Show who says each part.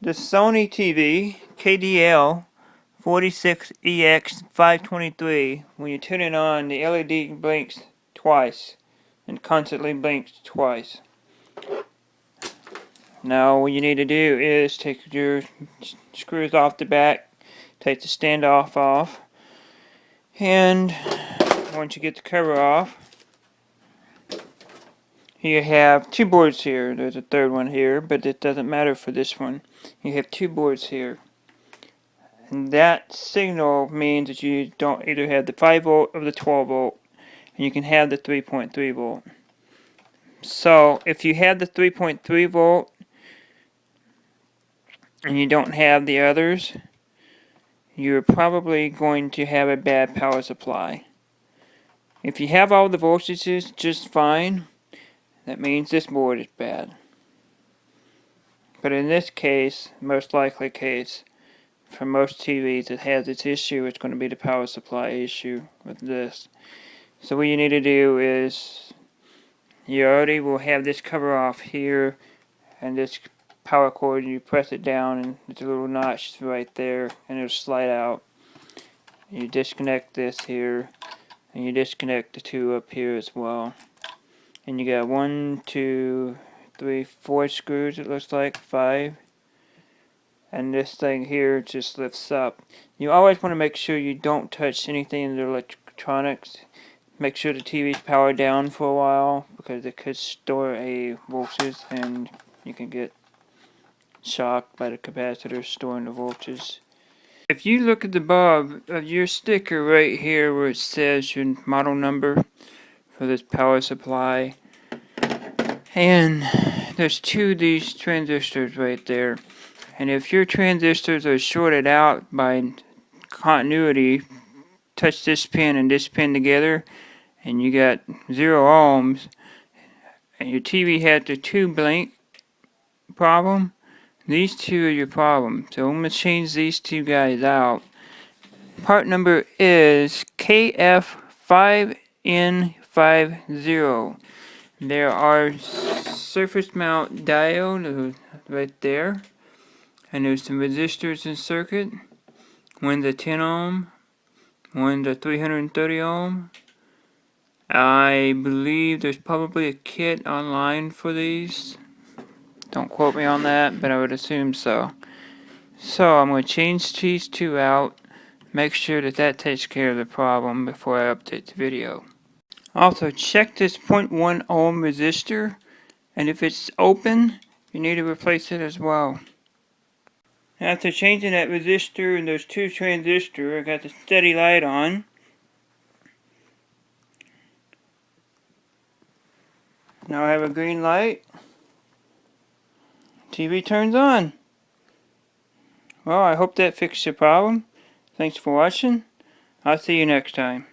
Speaker 1: The Sony TV KDL 46ex523, when you turn it on, the LED blinks twice and constantly blinks twice. Now what you need to do is take your screws off the back, take the standoff off, and once you get the cover off, you have two boards here. There's a third one here, but it doesn't matter for this one. You have two boards here. And that signal means that you don't either have the 5 volt or the 12 volt, and you can have the 3.3 volt. So if you have the 3.3 volt and you don't have the others, you're probably going to have a bad power supply. If you have all the voltages just fine, that means this board is bad. But in this case, most likely case, for most TVs that has this issue, it's going to be the power supply issue with this. So what you need to do is, you already will have this cover off here, and this power cord, and you press it down, and there's a little notch right there, and it'll slide out. You disconnect this here, and you disconnect the two up here as well. And you got 1, 2, 3, 4 screws, it looks like, 5. And this thing here just lifts up. You always want to make sure you don't touch anything in the electronics. Make sure the TV's powered down for a while, because it could store a voltage and you can get shocked by the capacitor storing the voltage. If you look at the bottom of your sticker right here where it says your model number for this power supply, and there's two of these transistors right there. And if your transistors are shorted out by continuity, touch this pin and this pin together, and you got 0 ohms, and your TV had the 2 blink problem, these two are your problem. So I'm going to change these two guys out. Part number is KF5N50. There are surface mount diode right there. And there's some resistors in circuit. One's a 10 ohm, one's a 330 ohm. I believe there's probably a kit online for these. Don't quote me on that, but I would assume so. So I'm going to change these two out, make sure that that takes care of the problem before I update the video. Also, check this 0.1 ohm resistor, and if it's open, you need to replace it as well. After changing that resistor and those two transistors, I got the steady light on. Now I have a green light. TV turns on. Well, I hope that fixed your problem. Thanks for watching. I'll see you next time.